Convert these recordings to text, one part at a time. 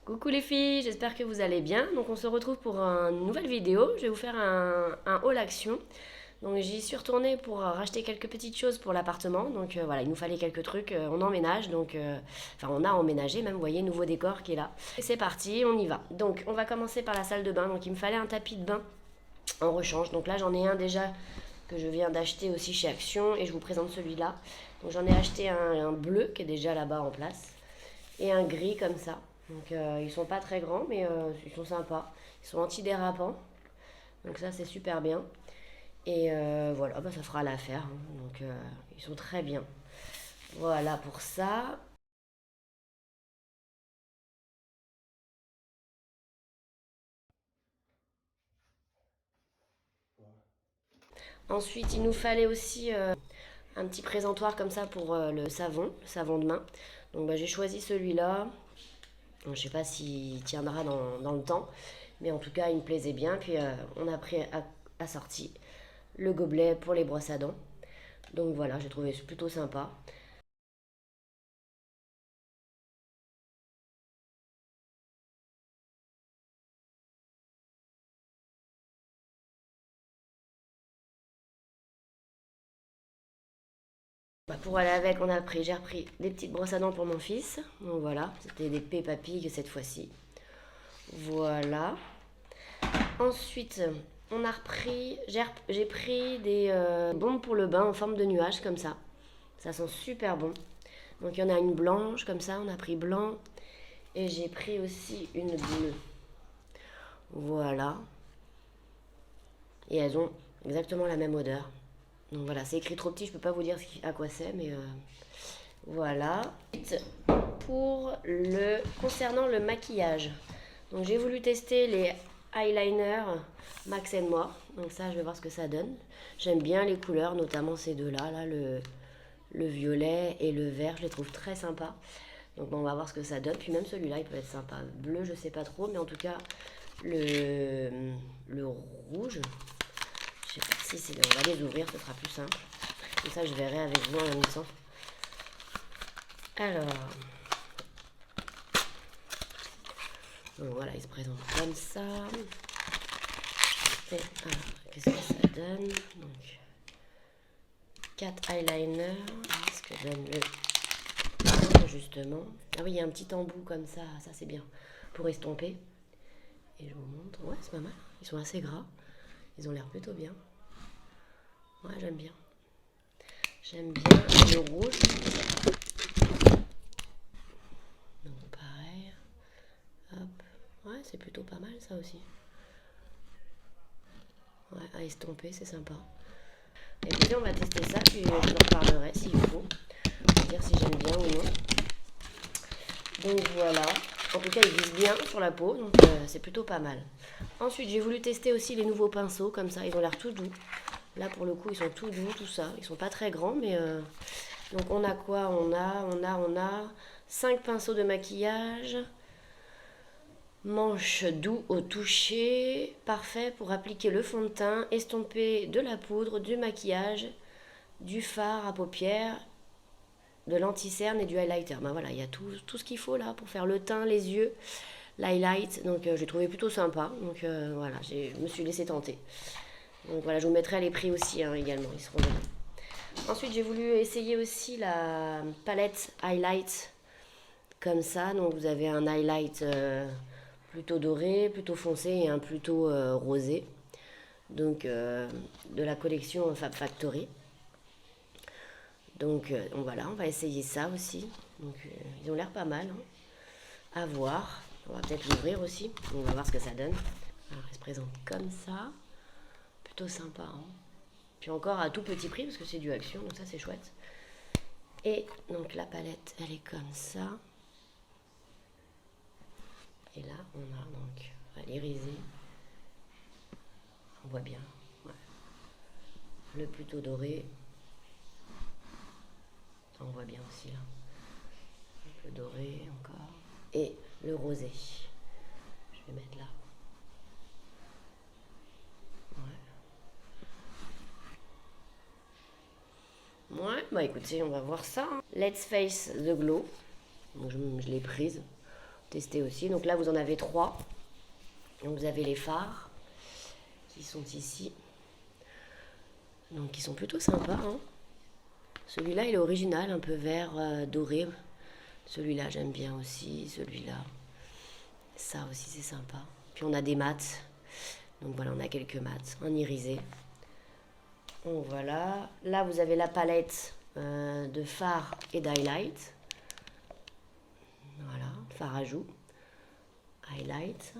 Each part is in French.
Coucou les filles, j'espère que vous allez bien. Donc on se retrouve pour une nouvelle vidéo. Je vais vous faire un haul action. Donc j'y suis retournée pour racheter quelques petites choses pour l'appartement. Donc voilà, il nous fallait quelques trucs. On emménage, enfin on a emménagé même, vous voyez, nouveau décor qui est là. Et c'est parti, on y va. Donc on va commencer par la salle de bain. Donc il me fallait un tapis de bain en rechange. Donc là j'en ai un déjà que je viens d'acheter aussi chez Action et je vous présente celui-là. Donc j'en ai acheté un bleu qui est déjà là-bas en place et un gris comme ça. Donc ils sont pas très grands mais ils sont sympas. Ils sont antidérapants. Donc ça c'est super bien. Et voilà, bah, ça fera l'affaire, hein. Donc ils sont très bien. Voilà pour ça. Ensuite il nous fallait aussi un petit présentoir comme ça pour le savon de main. Donc bah, j'ai choisi celui-là. Je ne sais pas s'il tiendra dans le temps. Mais en tout cas, il me plaisait bien. Puis on a pris assorti le gobelet pour les brosses à dents. Donc voilà, j'ai trouvé plutôt sympa. Bah, pour aller avec, j'ai repris des petites brosses à dents pour mon fils. Donc voilà, c'était des Peppa Pig cette fois-ci. Voilà. Ensuite, on a repris, j'ai pris des bombes pour le bain en forme de nuage comme ça. Ça sent super bon. Donc il y en a une blanche comme ça, on a pris blanc. Et j'ai pris aussi une bleue. Voilà. Et elles ont exactement la même odeur. Donc voilà, c'est écrit trop petit, je peux pas vous dire à quoi c'est, mais voilà. Concernant le maquillage, donc j'ai voulu tester les eyeliners Max More. Donc ça, je vais voir ce que ça donne. J'aime bien les couleurs, notamment ces deux-là, là, le violet et le vert, je les trouve très sympas. Donc bon, on va voir ce que ça donne. Puis même celui-là, il peut être sympa. Bleu, je sais pas trop, mais en tout cas, le rouge, je sais pas si c'est... On va les ouvrir, ce sera plus simple. Comme ça, je verrai avec vous en même temps. Alors, donc voilà, il se présente comme ça. Et alors, qu'est-ce que ça donne? Donc, 4 eyeliners. Ce que donne le justement. Ah oui, il y a un petit embout comme ça c'est bien pour estomper. Et je vous montre, ouais, c'est pas mal. Ils sont assez gras. Ils ont l'air plutôt bien. Ouais, j'aime bien. J'aime bien le rouge. Donc pareil. Hop. Ouais, c'est plutôt pas mal ça aussi. Ouais, à estomper, c'est sympa. Écoutez, on va tester ça, puis je vous en reparlerai s'il faut. Pour dire si j'aime bien ou non. Donc voilà. En tout cas, ils visent bien sur la peau, donc c'est plutôt pas mal. Ensuite, j'ai voulu tester aussi les nouveaux pinceaux, comme ça, ils ont l'air tout doux. Là, pour le coup, ils sont tout doux, tout ça. Ils sont pas très grands, mais... Donc on a quoi? On a 5 pinceaux de maquillage. Manche doux au toucher. Parfait pour appliquer le fond de teint, estomper de la poudre, du maquillage, du fard à paupières, de l'anti-cerne et du highlighter. Ben voilà, il y a tout ce qu'il faut là pour faire le teint, les yeux, l'highlight. Donc j'ai trouvé plutôt sympa. Donc voilà, je me suis laissé tenter. Donc voilà, je vous mettrai les prix aussi hein, également, ils seront dedans. Ensuite, j'ai voulu essayer aussi la palette highlight comme ça. Donc vous avez un highlight plutôt doré, plutôt foncé et un plutôt rosé. Donc de la collection Fab Factory. Donc voilà, on va essayer ça aussi. Donc ils ont l'air pas mal, hein. À voir. On va peut-être l'ouvrir aussi. On va voir ce que ça donne. Alors, il se présente comme ça. Plutôt sympa, hein. Puis encore à tout petit prix parce que c'est du Action, donc ça c'est chouette. Et donc la palette, elle est comme ça. Et là, on a donc l'irisé. On voit bien. Ouais. Le plutôt doré. On voit bien aussi là. Un peu doré encore. Et le rosé. Je vais mettre là. Ouais. Ouais, bah écoutez, on va voir ça, hein. Let's Face the Glow. Donc je l'ai prise. tester aussi. Donc là, vous en avez 3. Donc vous avez les fards qui sont ici. Donc ils sont plutôt sympas, hein. Celui-là, il est original, un peu vert doré. Celui-là, j'aime bien aussi. Celui-là, ça aussi, c'est sympa. Puis on a des mats. Donc voilà, on a quelques mats en irisé. Donc voilà. Là, vous avez la palette de fard et d'highlight. Voilà, fard à joues, highlight.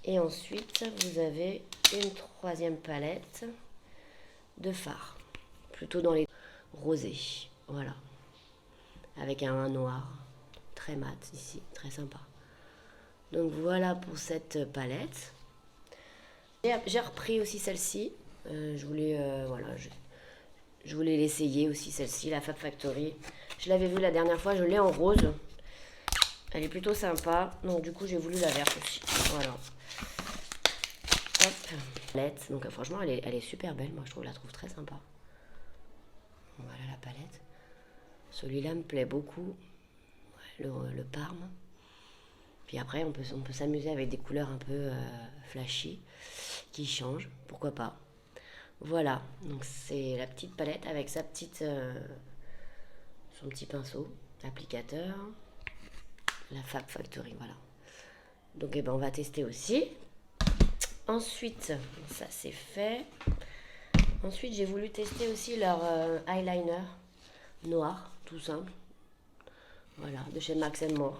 Et ensuite, vous avez une 3e palette de fard. Plutôt dans les rosés. Voilà. Avec un noir. Très mat ici. Très sympa. Donc voilà pour cette palette. J'ai repris aussi celle-ci. Je voulais l'essayer aussi, celle-ci, la Fab Factory. Je l'avais vue la dernière fois, je l'ai en rose. Elle est plutôt sympa, donc du coup j'ai voulu la verte aussi. Voilà. Hop. Palette. Donc franchement elle est super belle, moi je la trouve très sympa. Voilà la palette. Celui-là me plaît beaucoup. Ouais, le Parme. Puis après on peut s'amuser avec des couleurs un peu flashy qui changent, pourquoi pas. Voilà, donc c'est la petite palette avec son petit pinceau, applicateur, la Fab Factory, voilà. Donc on va tester aussi. Ensuite, ça c'est fait. Ensuite, j'ai voulu tester aussi leur eyeliner noir, tout simple. Voilà, de chez Max More.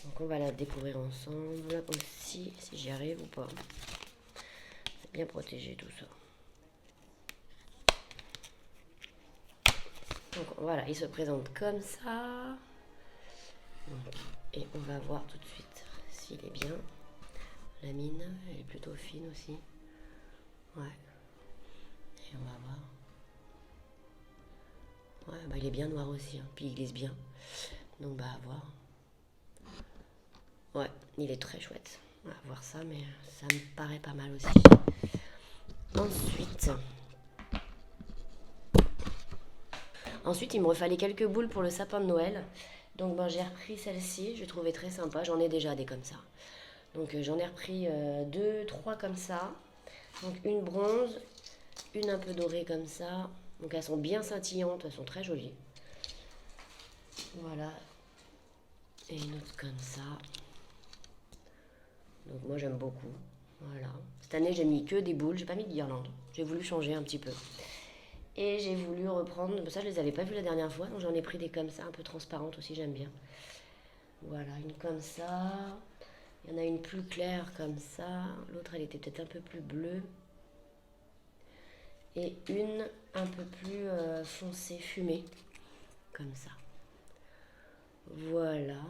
Donc on va la découvrir ensemble aussi, si j'y arrive ou pas. C'est bien protégé tout ça. Donc voilà, il se présente comme ça. Donc, et on va voir tout de suite s'il est bien. La mine, elle est plutôt fine aussi. Ouais. Et on va voir. Ouais, bah il est bien noir aussi, hein. Puis il glisse bien. Donc bah à voir. Ouais, il est très chouette. On va voir ça, mais ça me paraît pas mal aussi. Ensuite, il me refallait quelques boules pour le sapin de Noël. Donc j'ai repris celle-ci, je trouvais très sympa. J'en ai déjà des comme ça. Donc j'en ai repris 2, 3 comme ça. Donc une bronze, une un peu dorée comme ça. Donc elles sont bien scintillantes, elles sont très jolies. Voilà. Et une autre comme ça. Donc moi j'aime beaucoup. Voilà. Cette année j'ai mis que des boules, j'ai pas mis de guirlande. J'ai voulu changer un petit peu. Et j'ai voulu reprendre, ça je les avais pas vues la dernière fois, donc j'en ai pris des comme ça, un peu transparentes aussi, j'aime bien. Voilà, une comme ça. Il y en a une plus claire comme ça. L'autre elle était peut-être un peu plus bleue. Et une un peu plus foncée, fumée. Comme ça. Voilà.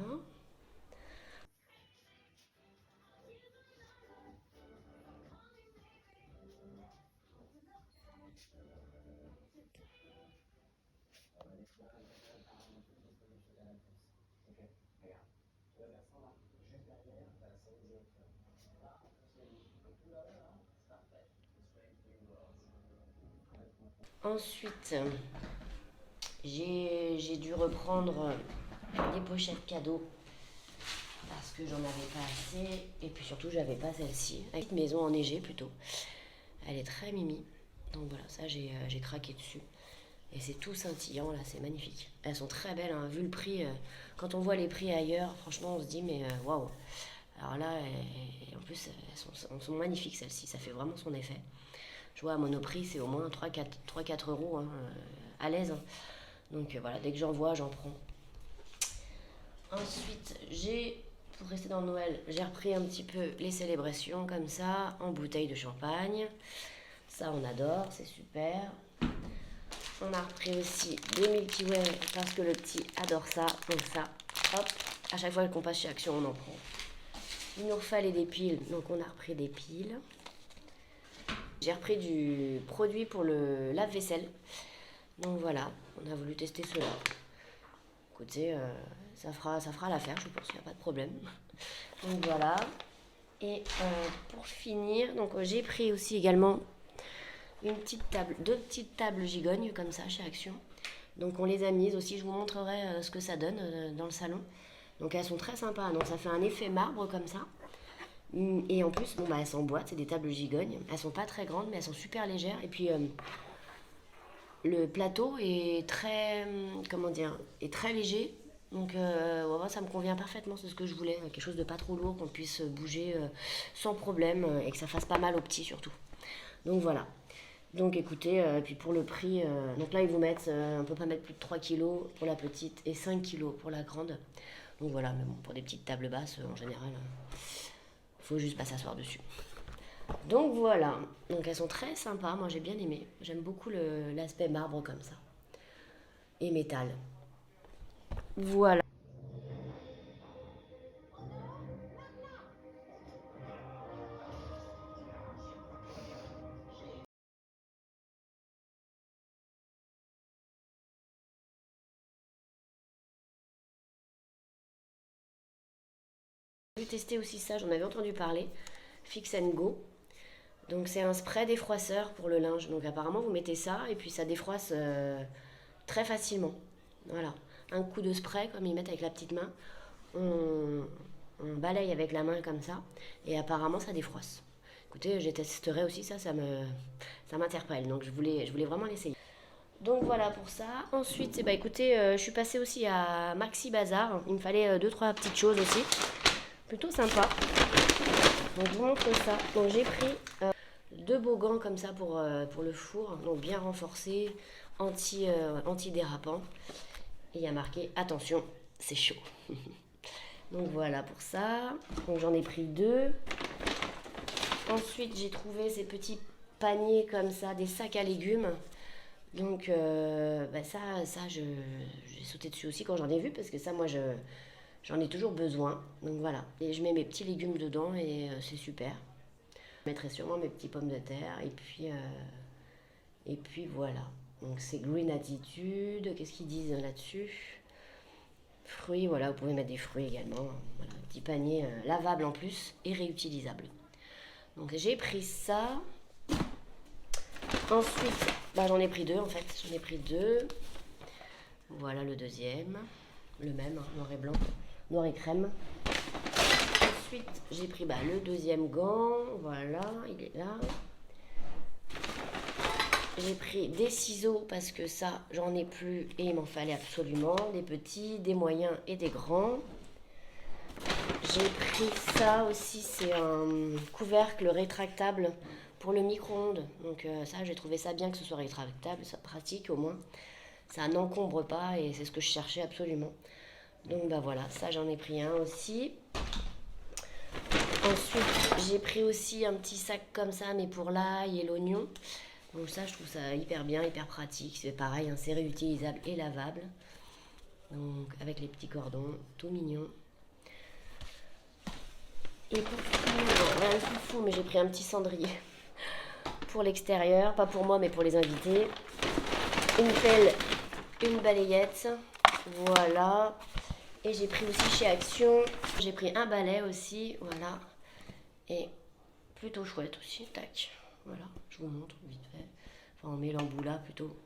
Ensuite, j'ai dû reprendre des pochettes cadeaux parce que j'en avais pas assez et puis surtout j'avais pas celle-ci. Avec une maison enneigée plutôt. Elle est très mimi. Donc voilà, ça j'ai craqué dessus. Et c'est tout scintillant là, c'est magnifique. Elles sont très belles, hein, vu le prix. Quand on voit les prix ailleurs, franchement on se dit mais waouh. Alors là, en plus elles sont magnifiques celles-ci, ça fait vraiment son effet. Je vois à Monoprix c'est au moins 3-4 euros, hein, à l'aise. Hein. Donc voilà, dès que j'en vois, j'en prends. Ensuite, pour rester dans Noël, j'ai repris un petit peu les célébrations comme ça, en bouteille de champagne. Ça, on adore, c'est super. On a repris aussi des Milky Way parce que le petit adore ça. Donc ça, hop, à chaque fois qu'on passe chez Action, on en prend. Il nous refallait des piles, donc on a repris des piles. J'ai repris du produit pour le lave-vaisselle. Donc voilà, on a voulu tester cela. Écoutez, ça fera l'affaire, je pense, il n'y a pas de problème. Donc voilà. Et pour finir, donc j'ai pris aussi également deux petites tables gigognes comme ça chez Action. Donc on les a mises aussi, je vous montrerai ce que ça donne dans le salon. Donc elles sont très sympas, donc ça fait un effet marbre comme ça. Et en plus, bon, bah, elles s'emboîtent, c'est des tables gigognes. Elles sont pas très grandes, mais elles sont super légères. Et puis le plateau est très, comment dire, est très léger. Donc ouais, ça me convient parfaitement, c'est ce que je voulais. Quelque chose de pas trop lourd, qu'on puisse bouger sans problème et que ça fasse pas mal aux petits surtout. Donc voilà. Donc écoutez, puis pour le prix, donc là ils vous mettent, on peut pas mettre plus de 3 kilos pour la petite et 5 kilos pour la grande. Donc voilà, mais bon, pour des petites tables basses, en général, faut juste pas s'asseoir dessus. Donc voilà, donc elles sont très sympas, moi j'ai bien aimé. J'aime beaucoup l'aspect marbre comme ça. Et métal. Voilà. J'ai testé aussi ça, j'en avais entendu parler. Fix and Go. Donc c'est un spray défroisseur pour le linge. Donc apparemment vous mettez ça et puis ça défroisse très facilement. Voilà. Un coup de spray comme ils mettent avec la petite main. On balaye avec la main comme ça et apparemment ça défroisse. Écoutez, je testerai aussi ça, ça m'interpelle. Donc je voulais vraiment l'essayer. Donc voilà pour ça. Ensuite, bah écoutez, je suis passée aussi à Maxi Bazar. Il me fallait deux trois petites choses aussi. Plutôt sympa. Donc je vous montre ça. Donc j'ai pris deux beaux gants comme ça pour le four. Donc bien renforcés, anti-dérapant. Et il y a marqué attention, c'est chaud. Donc voilà pour ça. Donc j'en ai pris deux. Ensuite j'ai trouvé ces petits paniers comme ça, des sacs à légumes. Donc bah ça j'ai sauté dessus aussi quand j'en ai vu parce que ça moi j'en ai toujours besoin. Donc voilà. Et je mets mes petits légumes dedans et c'est super. Je mettrai sûrement mes petits pommes de terre et puis voilà. Donc c'est Green Attitude. Qu'est-ce qu'ils disent là-dessus? Fruits, voilà, vous pouvez mettre des fruits également. Voilà, un petit panier lavable en plus et réutilisable. Donc j'ai pris ça. Ensuite, bah, j'en ai pris deux en fait. J'en ai pris deux. Voilà le deuxième. Le même, hein, noir et blanc. Noir et crème. Ensuite, j'ai pris le deuxième gant. Voilà, il est là. J'ai pris des ciseaux parce que ça, j'en ai plus et il m'en fallait absolument. Des petits, des moyens et des grands. J'ai pris ça aussi, c'est un couvercle rétractable pour le micro-ondes. Donc ça, j'ai trouvé ça bien que ce soit rétractable, ça pratique au moins. Ça n'encombre pas et c'est ce que je cherchais absolument. Donc bah voilà, ça j'en ai pris un aussi. Ensuite, j'ai pris aussi un petit sac comme ça, mais pour l'ail et l'oignon. Donc ça, je trouve ça hyper bien, hyper pratique. C'est pareil, hein, c'est réutilisable et lavable. Donc avec les petits cordons, tout mignon. Et pour finir, rien de fou, mais j'ai pris un petit cendrier pour l'extérieur, pas pour moi, mais pour les invités. Une pelle, une balayette, voilà. Et j'ai pris aussi chez Action, j'ai pris un balai aussi, voilà. Et plutôt chouette aussi, tac. Voilà, je vous montre vite fait. Enfin, on met l'embout là plutôt.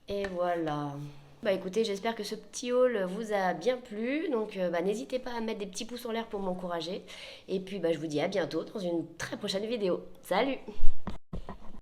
Et voilà. Bah écoutez, j'espère que ce petit haul vous a bien plu. Donc n'hésitez pas à mettre des petits pouces en l'air pour m'encourager. Et puis je vous dis à bientôt dans une très prochaine vidéo. Salut!